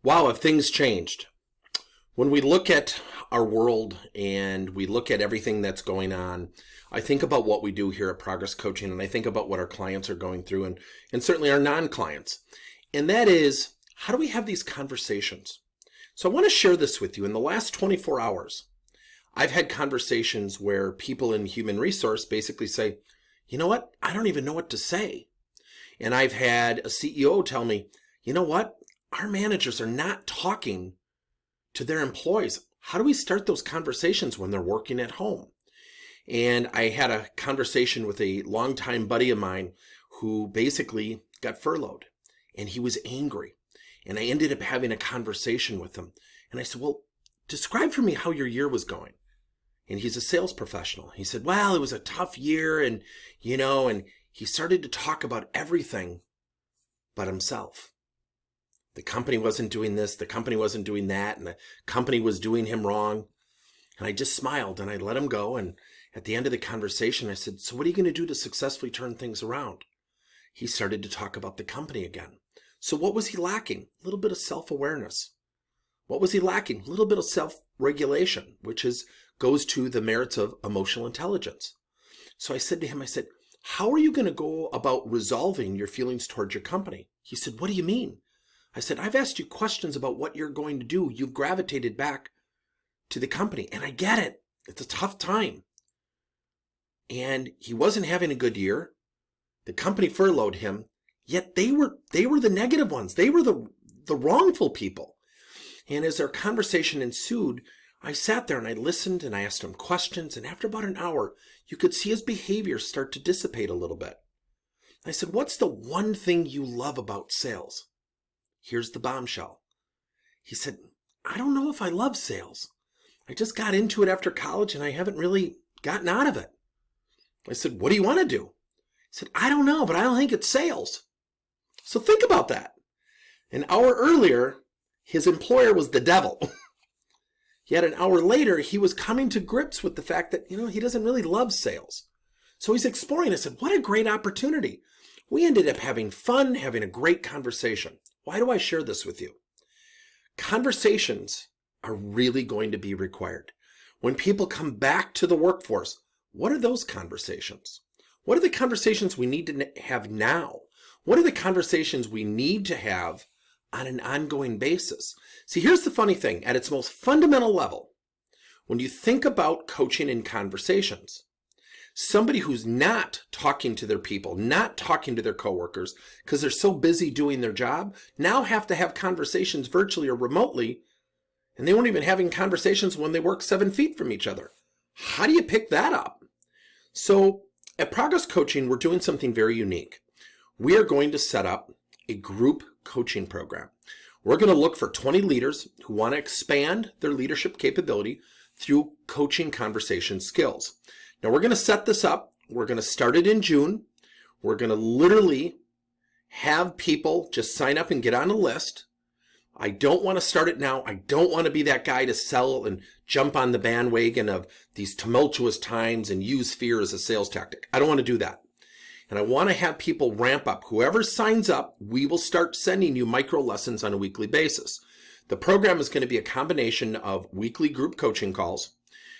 Wow, have things changed? When we look at our world and we look at everything that's going on, I think about what we do here at Progress Coaching, and I think about what our clients are going through and certainly our non-clients. And that is, how do we have these conversations? So I want to share this with you. In the last 24 hours, I've had conversations where people in human resource basically say, you know what? I don't even know what to say. And I've had a CEO tell me, you know what? Our managers are not talking to their employees. How do we start those conversations when they're working at home? And I had a conversation with a longtime buddy of mine who basically got furloughed, and he was angry. And I ended up having a conversation with him. And I said, well, describe for me how your year was going. And he's a sales professional. He said, well, it was a tough year. And he started to talk about everything but himself. The company wasn't doing this, the company wasn't doing that, and the company was doing him wrong. And I just smiled and I let him go. And at the end of the conversation, I said, so what are you going to do to successfully turn things around? He started to talk about the company again. So what was he lacking? A little bit of self-awareness. What was he lacking? A little bit of self-regulation, which goes to the merits of emotional intelligence. So I said to him, how are you going to go about resolving your feelings towards your company? He said, what do you mean? I said, I've asked you questions about what you're going to do. You've gravitated back to the company, and I get it. It's a tough time. And he wasn't having a good year. The company furloughed him, yet they were the negative ones. They were the wrongful people. And as our conversation ensued, I sat there and I listened and I asked him questions. And after about an hour, you could see his behavior start to dissipate a little bit. I said, what's the one thing you love about sales? Here's the bombshell. He said, I don't know if I love sales. I just got into it after college and I haven't really gotten out of it. I said, what do you want to do? He said, I don't know, but I don't think it's sales. So think about that. An hour earlier, his employer was the devil. Yet an hour later, he was coming to grips with the fact that, he doesn't really love sales. So he's exploring. I said, what a great opportunity. We ended up having fun, having a great conversation. Why do I share this with you? Conversations are really going to be required. When people come back to the workforce, what are those conversations? What are the conversations we need to have now? What are the conversations we need to have on an ongoing basis? See, here's the funny thing. At its most fundamental level, when you think about coaching and conversations, somebody who's not talking to their people, not talking to their coworkers, because they're so busy doing their job, now have to have conversations virtually or remotely, and they weren't even having conversations when they work 7 feet from each other. How do you pick that up? So at Progress Coaching, we're doing something very unique. We are going to set up a group coaching program. We're going to look for 20 leaders who want to expand their leadership capability through coaching conversation skills. Now we're going to set this up. We're going to start it in June. We're going to literally have people just sign up and get on a list. I don't want to start it now. I don't want to be that guy to sell and jump on the bandwagon of these tumultuous times and use fear as a sales tactic. I don't want to do that. And I want to have people ramp up. Whoever signs up, we will start sending you micro lessons on a weekly basis. The program is going to be a combination of weekly group coaching calls,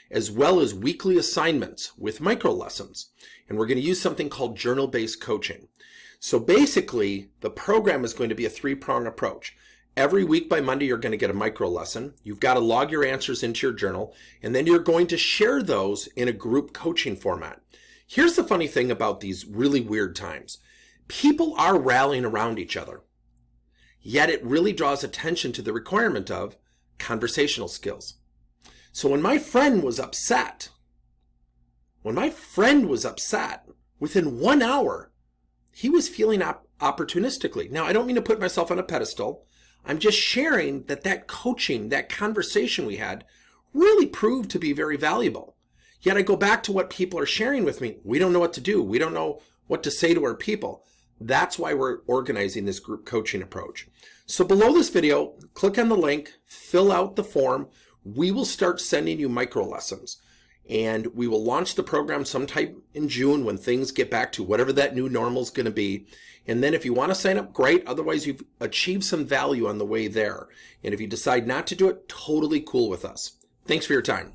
as well as weekly assignments with micro lessons. And we're going to use something called journal-based coaching. So basically, the program is going to be a 3-prong approach. Every week by Monday, you're going to get a micro lesson. You've got to log your answers into your journal, and then you're going to share those in a group coaching format. Here's the funny thing about these really weird times. People are rallying around each other, yet it really draws attention to the requirement of conversational skills. So when my friend was upset, within 1 hour, he was feeling opportunistically. Now, I don't mean to put myself on a pedestal. I'm just sharing that coaching, that conversation we had really proved to be very valuable. Yet I go back to what people are sharing with me. We don't know what to do. We don't know what to say to our people. That's why we're organizing this group coaching approach. So below this video, click on the link, fill out the form. We will start sending you micro lessons, and we will launch the program sometime in June when things get back to whatever that new normal is going to be. And then if you want to sign up, great. Otherwise, you've achieved some value on the way there. And if you decide not to do it, totally cool with us. Thanks for your time.